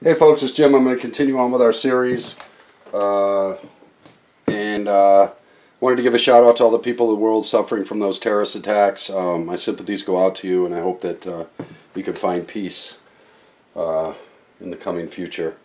Hey folks, it's Jim. I'm going to continue on with our series, wanted to give a shout out to all the people in the world suffering from those terrorist attacks. My sympathies go out to you, and I hope that you can find peace in the coming future.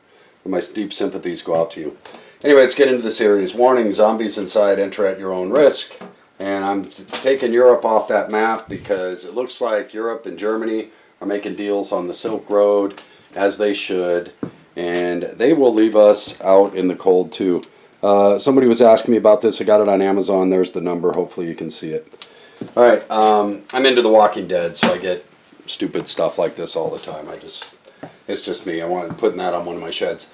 And my deep sympathies go out to you. Anyway, let's get into the series. Warning, zombies inside, enter at your own risk. And I'm taking Europe off that map because it looks like Europe and Germany are making deals on the Silk Road, as they should, and they will leave us out in the cold too. Somebody was asking me about this. I got it on Amazon. There's the number. Hopefully you can see it. All right, I'm into The Walking Dead, so I get stupid stuff like this all the time. It's just me. I wanted putting that on one of my sheds.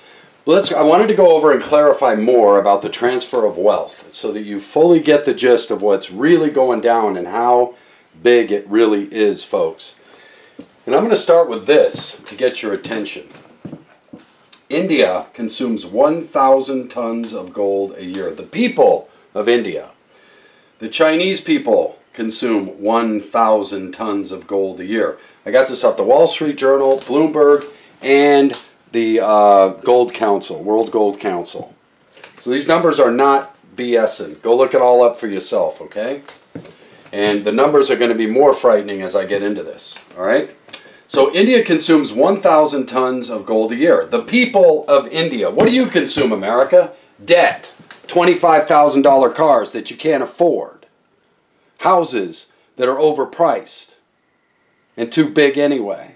I wanted to go over and clarify more about the transfer of wealth so that you fully get the gist of what's really going down and how big it really is, folks. And I'm going to start with this to get your attention. India consumes 1,000 tons of gold a year. The people of India. The Chinese people consume 1,000 tons of gold a year. I got this off the Wall Street Journal, Bloomberg, and the Gold Council, World Gold Council. So these numbers are not BSing. Go look it all up for yourself, okay? And the numbers are going to be more frightening as I get into this, all right? So India consumes 1,000 tons of gold a year. The people of India. What do you consume, America? Debt. $25,000 cars that you can't afford. Houses that are overpriced and too big anyway,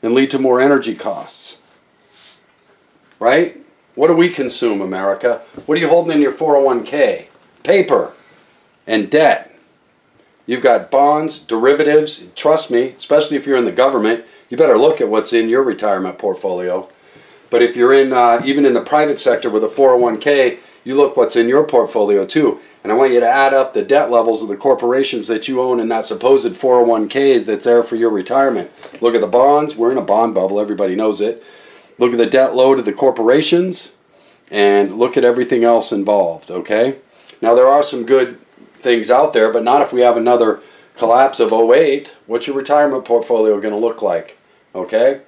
and lead to more energy costs. Right? What do we consume, America? What are you holding in your 401k? Paper and debt. You've got bonds, derivatives. Trust me, especially if you're in the government, you better look at what's in your retirement portfolio. But if you're in even in the private sector with a 401k, you look what's in your portfolio too. And I want you to add up the debt levels of the corporations that you own in that supposed 401k that's there for your retirement. Look at the bonds. We're in a bond bubble. Everybody knows it. Look at the debt load of the corporations and look at everything else involved, okay? Now, there are some good things out there, but not if we have another collapse of '08. What's your retirement portfolio going to look like, okay?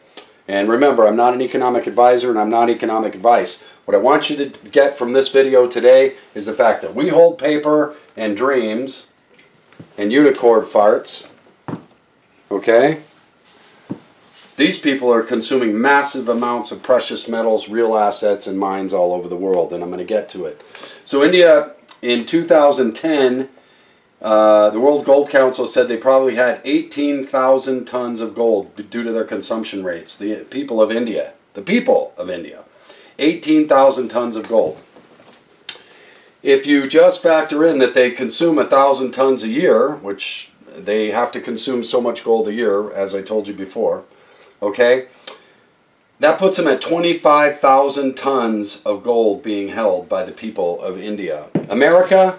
And remember, I'm not an economic advisor and I'm not economic advice. What I want you to get from this video today is the fact that we hold paper and dreams and unicorn farts, okay? These people are consuming massive amounts of precious metals, real assets, and mines all over the world, and I'm going to get to it. So India, in 2010, the World Gold Council said they probably had 18,000 tons of gold due to their consumption rates. The people of India. 18,000 tons of gold. If you just factor in that they consume 1,000 tons a year, which they have to consume so much gold a year, as I told you before, okay, that puts them at 25,000 tons of gold being held by the people of India. America,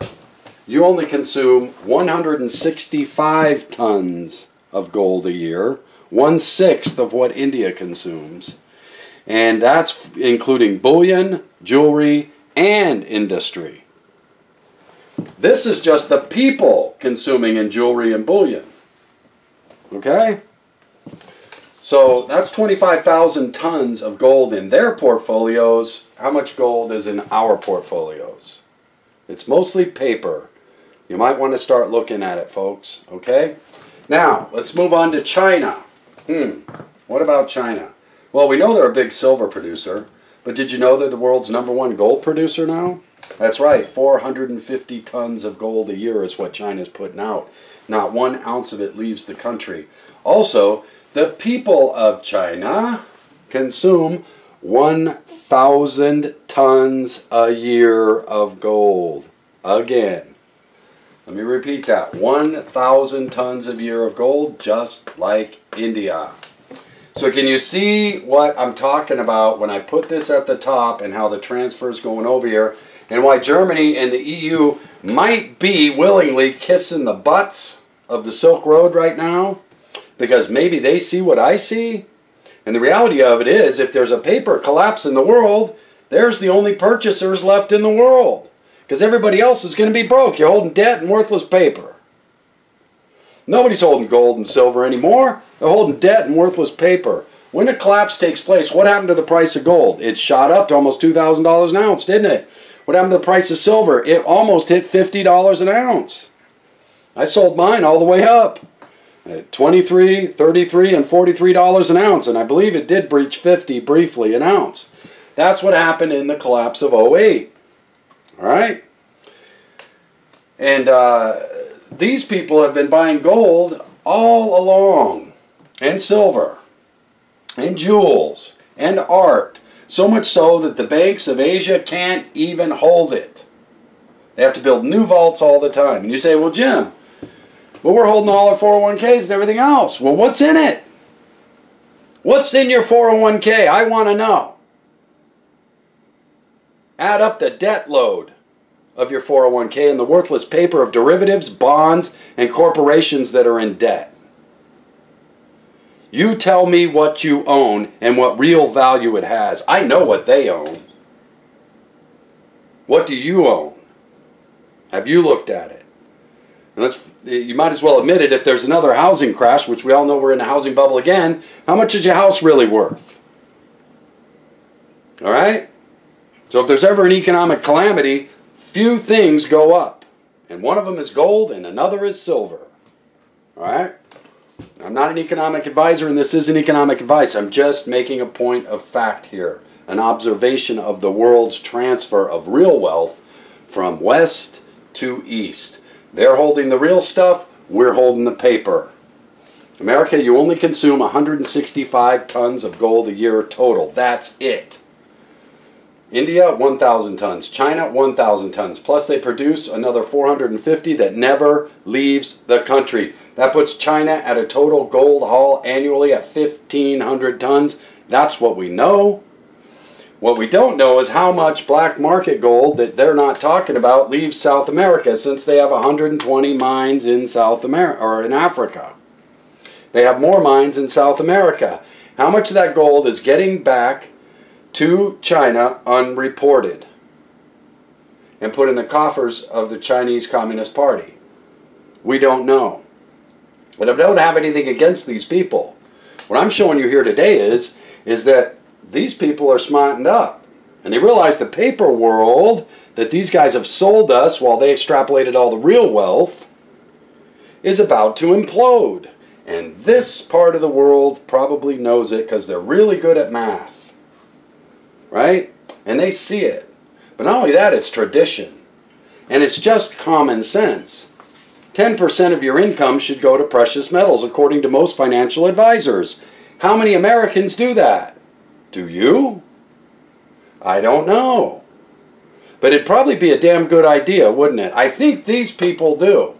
you only consume 165 tons of gold a year, 1/6 of what India consumes. And that's including bullion, jewelry, and industry. This is just the people consuming in jewelry and bullion. Okay? So that's 25,000 tons of gold in their portfolios. How much gold is in our portfolios? It's mostly paper. You might want to start looking at it, folks. Okay? Now, let's move on to China. What about China? Well, we know they're a big silver producer, but did you know they're the world's #1 gold producer now? That's right, 450 tons of gold a year is what China's putting out. Not 1 ounce of it leaves the country. Also, the people of China consume 1,000 tons a year of gold. Again, let me repeat that. 1,000 tons a year of gold, just like India. So can you see what I'm talking about when I put this at the top and how the transfer is going over here, and why Germany and the EU might be willingly kissing the butts of the Silk Road right now? Because maybe they see what I see. And the reality of it is, if there's a paper collapse in the world, there's the only purchasers left in the world. Because everybody else is going to be broke. You're holding debt and worthless paper. Nobody's holding gold and silver anymore. They're holding debt and worthless paper. When a collapse takes place, what happened to the price of gold? It shot up to almost $2,000 an ounce, didn't it? What happened to the price of silver? It almost hit $50 an ounce. I sold mine all the way up at $23, $33, and $43 an ounce, and I believe it did breach 50 briefly an ounce. That's what happened in the collapse of '08. All right? And these people have been buying gold all along, and silver, and jewels, and art, so much so that the banks of Asia can't even hold it. They have to build new vaults all the time. And you say, well, Jim, but we're holding all our 401ks and everything else. Well, what's in it? What's in your 401k? I want to know. Add up the debt load of your 401k and the worthless paper of derivatives, bonds, and corporations that are in debt. You tell me what you own and what real value it has. I know what they own. What do you own? Have you looked at it? And you might as well admit it, if there's another housing crash, which we all know we're in a housing bubble again, how much is your house really worth? All right? So if there's ever an economic calamity, few things go up. And one of them is gold and another is silver. All right? I'm not an economic advisor, and this isn't economic advice. I'm just making a point of fact here. An observation of the world's transfer of real wealth from west to east. They're holding the real stuff, we're holding the paper. America, you only consume 165 tons of gold a year total. That's it. India, 1,000 tons. China, 1,000 tons. Plus they produce another 450 that never leaves the country. That puts China at a total gold haul annually at 1,500 tons. That's what we know. What we don't know is how much black market gold that they're not talking about leaves South America, since they have 120 mines in South America, or in Africa. They have more mines in South America. How much of that gold is getting back to China unreported and put in the coffers of the Chinese Communist Party? We don't know. But I don't have anything against these people. What I'm showing you here today is that these people are smartened up. And they realize the paper world that these guys have sold us while they extrapolated all the real wealth is about to implode. And this part of the world probably knows it because they're really good at math. Right? And they see it. But not only that, it's tradition. And it's just common sense. 10% of your income should go to precious metals, according to most financial advisors. How many Americans do that? Do you? I don't know. But it'd probably be a damn good idea, wouldn't it? I think these people do.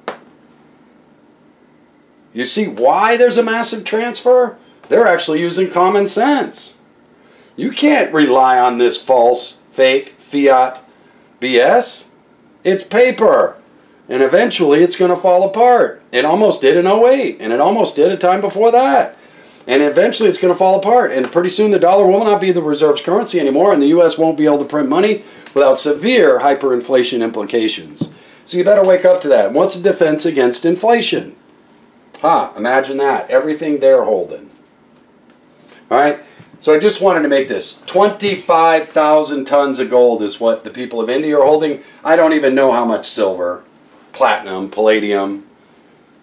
You see why there's a massive transfer? They're actually using common sense. You can't rely on this false, fake, fiat BS. It's paper. And eventually it's going to fall apart. It almost did in '08. And it almost did a time before that. And eventually it's going to fall apart. And pretty soon the dollar will not be the reserve's currency anymore. And the U.S. won't be able to print money without severe hyperinflation implications. So you better wake up to that. What's the defense against inflation? Imagine that. Everything they're holding. All right. So I just wanted to make this. 25,000 tons of gold is what the people of India are holding. I don't even know how much silver, platinum, palladium,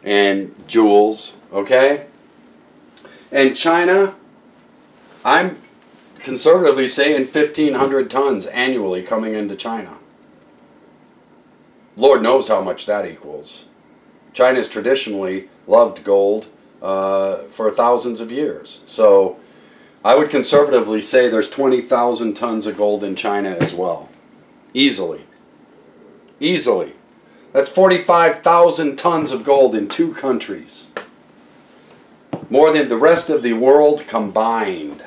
and jewels. Okay? And China, I'm conservatively saying 1,500 tons annually coming into China. Lord knows how much that equals. China's traditionally loved gold for thousands of years. So I would conservatively say there's 20,000 tons of gold in China as well. Easily. Easily. That's 45,000 tons of gold in 2 countries. More than the rest of the world combined.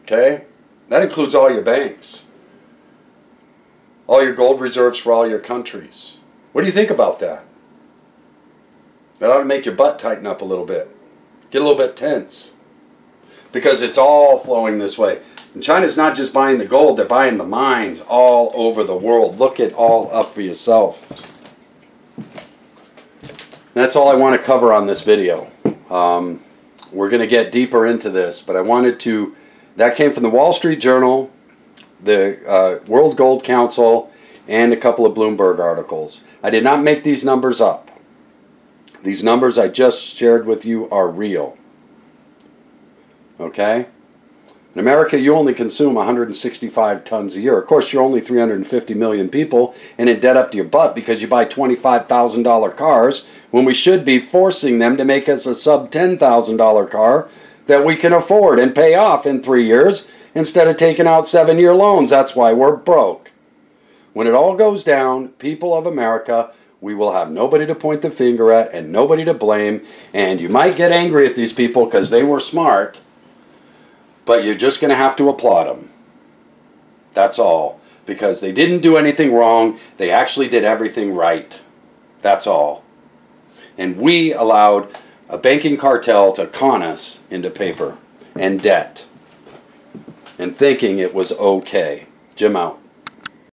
Okay? That includes all your banks. All your gold reserves for all your countries. What do you think about that? That ought to make your butt tighten up a little bit. Get a little bit tense. Because it's all flowing this way. And China's not just buying the gold, they're buying the mines all over the world. Look it all up for yourself. That's all I want to cover on this video. we're going to get deeper into this, but I wanted to, that came from the Wall Street Journal, the World Gold Council, and a couple of Bloomberg articles. I did not make these numbers up. These numbers I just shared with you are real. Okay? In America, you only consume 165 tons a year. Of course, you're only 350 million people and in debt up to your butt because you buy $25,000 cars when we should be forcing them to make us a sub-$10,000 car that we can afford and pay off in 3 years instead of taking out 7-year loans. That's why we're broke. When it all goes down, people of America, we will have nobody to point the finger at and nobody to blame. And you might get angry at these people because they were smart, but you're just going to have to applaud them. That's all. Because they didn't do anything wrong. They actually did everything right. That's all. And we allowed a banking cartel to con us into paper and debt and thinking it was okay. Jim out.